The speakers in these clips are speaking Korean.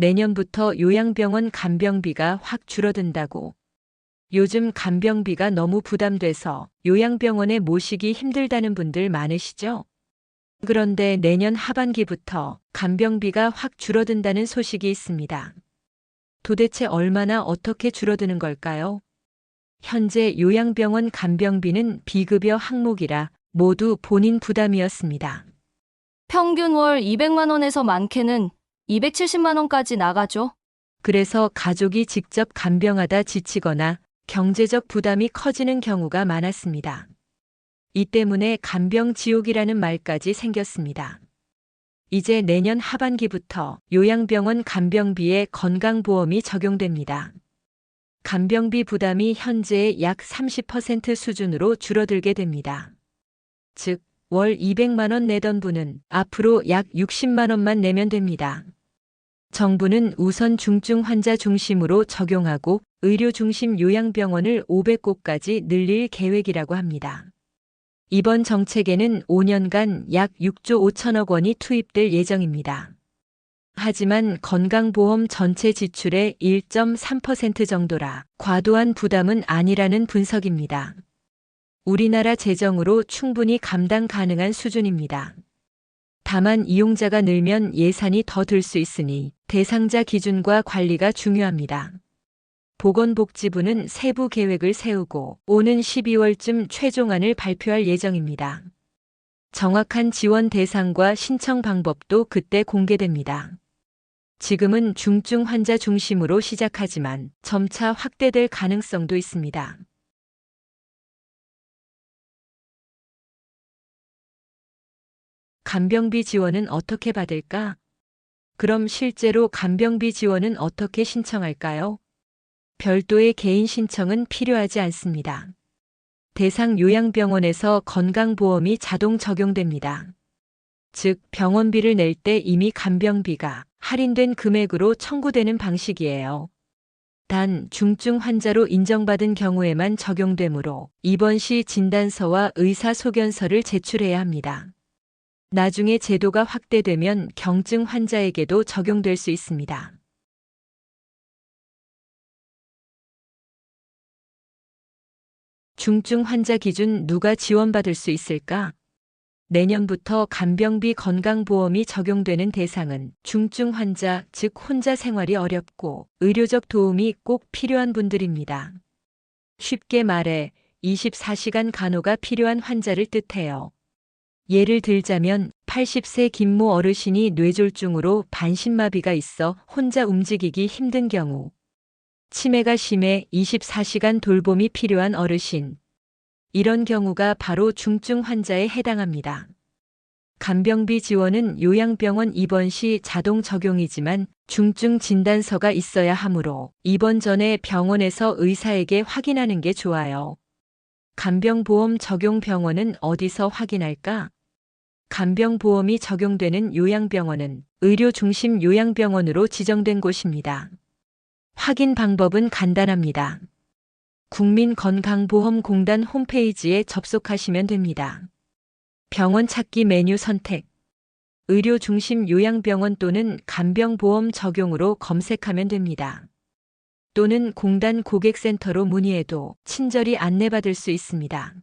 내년부터 요양병원 간병비가 확 줄어든다고. 요즘 간병비가 너무 부담돼서 요양병원에 모시기 힘들다는 분들 많으시죠? 그런데 내년 하반기부터 간병비가 확 줄어든다는 소식이 있습니다. 도대체 얼마나 어떻게 줄어드는 걸까요? 현재 요양병원 간병비는 비급여 항목이라 모두 본인 부담이었습니다. 평균 월 200만 원에서 많게는 270만 원까지 나가죠. 그래서 가족이 직접 간병하다 지치거나 경제적 부담이 커지는 경우가 많았습니다. 이 때문에 간병지옥이라는 말까지 생겼습니다. 이제 내년 하반기부터 요양병원 간병비에 건강보험이 적용됩니다. 간병비 부담이 현재의 약 30% 수준으로 줄어들게 됩니다. 즉, 월 200만 원 내던 분은 앞으로 약 60만 원만 내면 됩니다. 정부는 우선 중증 환자 중심으로 적용하고 의료 중심 요양병원을 500곳까지 늘릴 계획이라고 합니다. 이번 정책에는 5년간 약 6조 5천억 원이 투입될 예정입니다. 하지만 건강보험 전체 지출의 1.3% 정도라 과도한 부담은 아니라는 분석입니다. 우리나라 재정으로 충분히 감당 가능한 수준입니다. 다만 이용자가 늘면 예산이 더 들 수 있으니 대상자 기준과 관리가 중요합니다. 보건복지부는 세부 계획을 세우고 오는 12월쯤 최종안을 발표할 예정입니다. 정확한 지원 대상과 신청 방법도 그때 공개됩니다. 지금은 중증 환자 중심으로 시작하지만 점차 확대될 가능성도 있습니다. 간병비 지원은 어떻게 받을까? 그럼 실제로 간병비 지원은 어떻게 신청할까요? 별도의 개인 신청은 필요하지 않습니다. 대상 요양병원에서 건강보험이 자동 적용됩니다. 즉, 병원비를 낼 때 이미 간병비가 할인된 금액으로 청구되는 방식이에요. 단, 중증 환자로 인정받은 경우에만 적용되므로 입원 시 진단서와 의사소견서를 제출해야 합니다. 나중에 제도가 확대되면 경증 환자에게도 적용될 수 있습니다. 중증 환자 기준 누가 지원받을 수 있을까? 내년부터 간병비 건강보험이 적용되는 대상은 중증 환자, 즉 혼자 생활이 어렵고 의료적 도움이 꼭 필요한 분들입니다. 쉽게 말해 24시간 간호가 필요한 환자를 뜻해요. 예를 들자면 80세 김모 어르신이 뇌졸중으로 반신마비가 있어 혼자 움직이기 힘든 경우, 치매가 심해 24시간 돌봄이 필요한 어르신, 이런 경우가 바로 중증 환자에 해당합니다. 간병비 지원은 요양병원 입원 시 자동 적용이지만 중증 진단서가 있어야 하므로 입원 전에 병원에서 의사에게 확인하는 게 좋아요. 간병보험 적용 병원은 어디서 확인할까? 간병보험이 적용되는 요양병원은 의료 중심 요양병원으로 지정된 곳입니다. 확인 방법은 간단합니다. 국민건강보험공단 홈페이지에 접속하시면 됩니다. 병원 찾기 메뉴 선택, 의료 중심 요양병원 또는 간병보험 적용으로 검색하면 됩니다. 또는 공단 고객센터로 문의해도 친절히 안내받을 수 있습니다.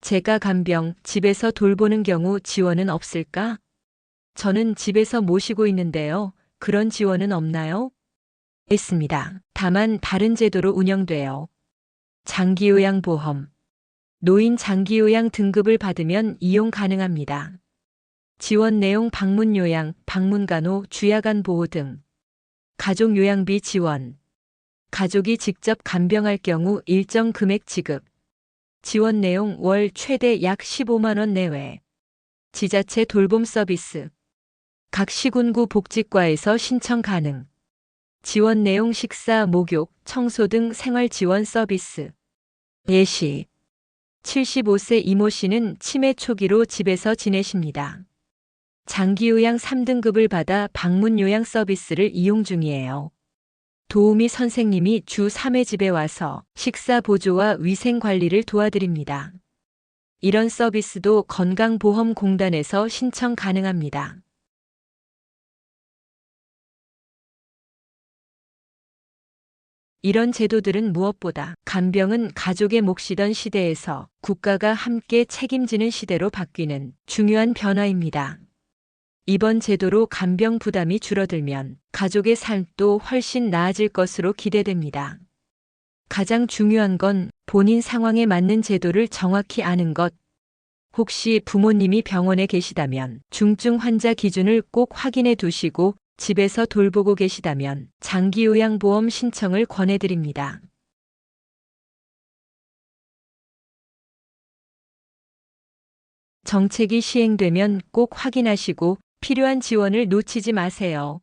제가 간병, 집에서 돌보는 경우 지원은 없을까? 저는 집에서 모시고 있는데요. 그런 지원은 없나요? 있습니다. 다만 다른 제도로 운영돼요. 장기요양보험. 노인 장기요양 등급을 받으면 이용 가능합니다. 지원 내용 방문요양, 방문간호, 주야간 보호 등. 가족요양비 지원. 가족이 직접 간병할 경우 일정 금액 지급. 지원 내용 월 최대 약 15만 원 내외. 지자체 돌봄 서비스. 각 시군구 복지과에서 신청 가능. 지원 내용 식사, 목욕, 청소 등 생활 지원 서비스. 예시. 75세 이모 씨는 치매 초기로 집에서 지내십니다. 장기요양 3등급을 받아 방문요양 서비스를 이용 중이에요. 도우미 선생님이 주 3회 집에 와서 식사 보조와 위생 관리를 도와드립니다. 이런 서비스도 건강보험공단에서 신청 가능합니다. 이런 제도들은 무엇보다 간병은 가족의 몫이던 시대에서 국가가 함께 책임지는 시대로 바뀌는 중요한 변화입니다. 이번 제도로 간병 부담이 줄어들면 가족의 삶도 훨씬 나아질 것으로 기대됩니다. 가장 중요한 건 본인 상황에 맞는 제도를 정확히 아는 것. 혹시 부모님이 병원에 계시다면 중증 환자 기준을 꼭 확인해 두시고 집에서 돌보고 계시다면 장기요양보험 신청을 권해드립니다. 정책이 시행되면 꼭 확인하시고 필요한 지원을 놓치지 마세요.